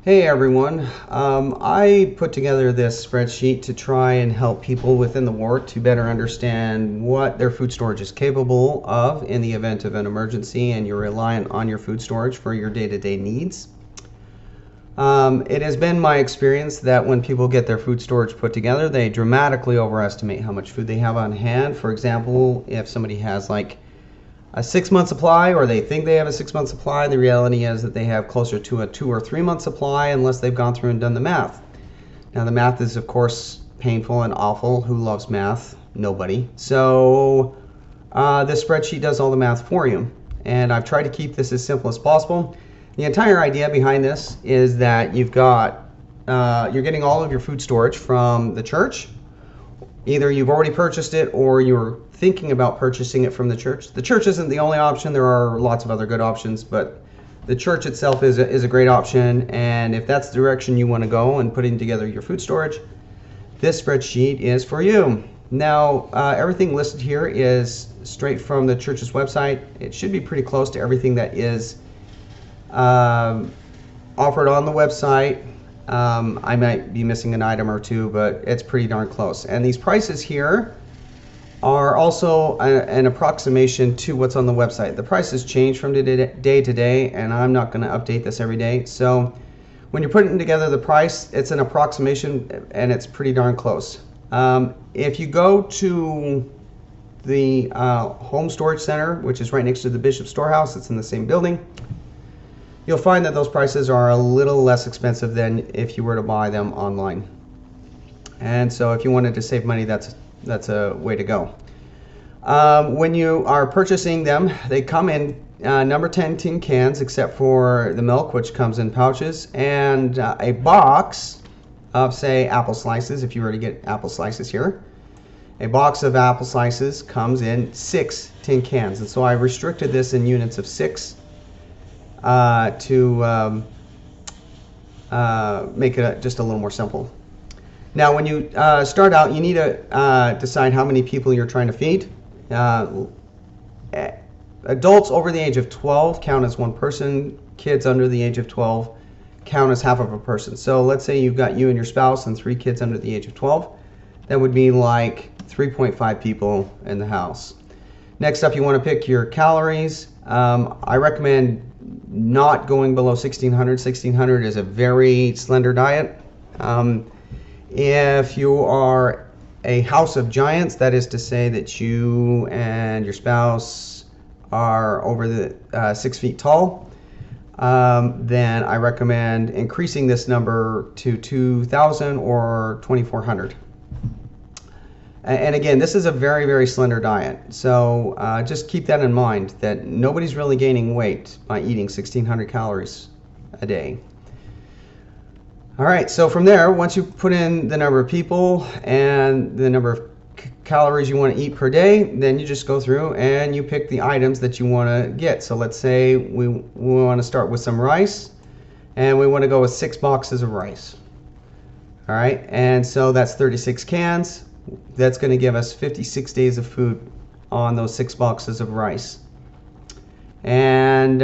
Hey everyone, I put together this spreadsheet to try and help people within the ward to better understand what their food storage is capable of in the event of an emergency and you're reliant on your food storage for your day-to-day needs. It has been my experience that when people get their food storage put together, they dramatically overestimate how much food they have on hand. For example, if somebody has like a 6-month supply, or they think they have a 6-month supply, the reality is that they have closer to a 2 or 3-month supply unless they've gone through and done the math. Now the math is of course painful and awful. Who loves math? Nobody. So this spreadsheet does all the math for you, and I've tried to keep this as simple as possible. The entire idea behind this is that you're getting all of your food storage from the church. Either you've already purchased it or you're thinking about purchasing it from the church. The church isn't the only option. There are lots of other good options, but the church itself is a great option. And if that's the direction you want to go in putting together your food storage, this spreadsheet is for you. Now, everything listed here is straight from the church's website. It should be pretty close to everything that is offered on the website. I might be missing an item or two, but it's pretty darn close. And these prices here are also an approximation to what's on the website. The prices change from day to day, and I'm not going to update this every day. So when you're putting together the price, it's an approximation, and it's pretty darn close. If you go to the home storage center, which is right next to the Bishop Storehouse, it's in the same building, you'll find that those prices are a little less expensive than if you were to buy them online. And so if you wanted to save money, that's a way to go. When you are purchasing them, they come in number 10 tin cans, except for the milk, which comes in pouches, and a box of, say, apple slices. If you were to get apple slices here, a box of apple slices comes in 6 tin cans. And so I restricted this in units of 6 to make it just a little more simple. Now when you start out, you need to decide how many people you're trying to feed. Adults over the age of 12 count as one person. Kids under the age of 12 count as half of a person. So let's say you've got you and your spouse and 3 kids under the age of 12. That would be like 3.5 people in the house. Next up, you want to pick your calories. I recommend not going below 1600. 1600 is a very slender diet. If you are a house of giants, that is to say that you and your spouse are over the 6 feet tall, then I recommend increasing this number to 2000 or 2400. And again, this is a very, very slender diet. So just keep that in mind, that nobody's really gaining weight by eating 1600 calories a day. All right, so from there, once you put in the number of people and the number of calories you want to eat per day, then you just go through and you pick the items that you want to get. So let's say we want to start with some rice, and we want to go with 6 boxes of rice. All right, and so that's 36 cans. That's going to give us 56 days of food on those 6 boxes of rice. And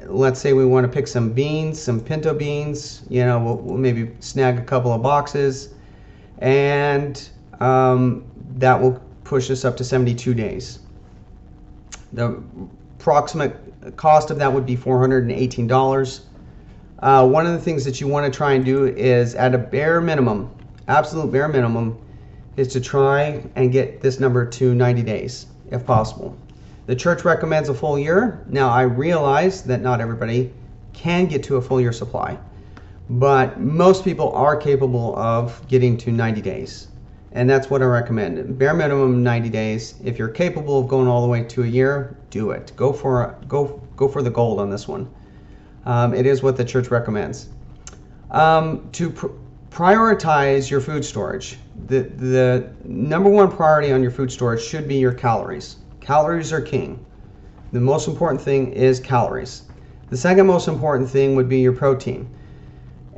let's say we want to pick some beans, some pinto beans. You know, we'll maybe snag a couple of boxes, and that will push us up to 72 days. The approximate cost of that would be $418. One of the things that you want to try and do is, at a bare minimum, absolute bare minimum, is to try and get this number to 90 days if possible. The church recommends a full year. Now I realize that not everybody can get to a full year supply, but most people are capable of getting to 90 days. And that's what I recommend. Bare minimum 90 days. If you're capable of going all the way to a year, do it. Go for the gold on this one. It is what the church recommends. To prioritize your food storage, the number one priority on your food storage should be your calories. Calories are king. The most important thing is calories. The second most important thing would be your protein.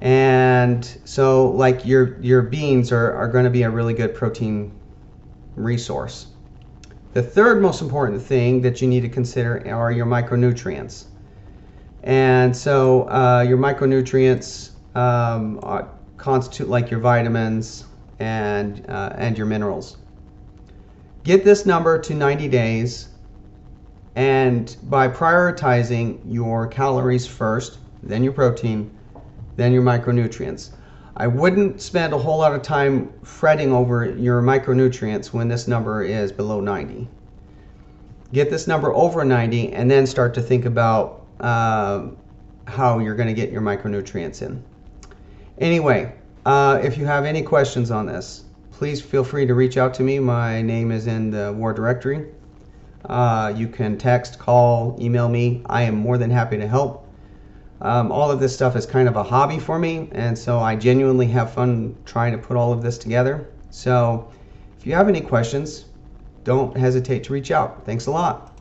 And so like your beans are going to be a really good protein resource. The third most important thing that you need to consider are your micronutrients. And so your micronutrients constitute like your vitamins and your minerals. Get this number to 90 days, and by prioritizing your calories first, then your protein, then your micronutrients. I wouldn't spend a whole lot of time fretting over your micronutrients when this number is below 90. Get this number over 90 and then start to think about how you're going to get your micronutrients in. Anyway, if you have any questions on this, please feel free to reach out to me. My name is in the War Directory. You can text, call, email me. I am more than happy to help. All of this stuff is kind of a hobby for me, and so I genuinely have fun trying to put all of this together. So if you have any questions, don't hesitate to reach out. Thanks a lot.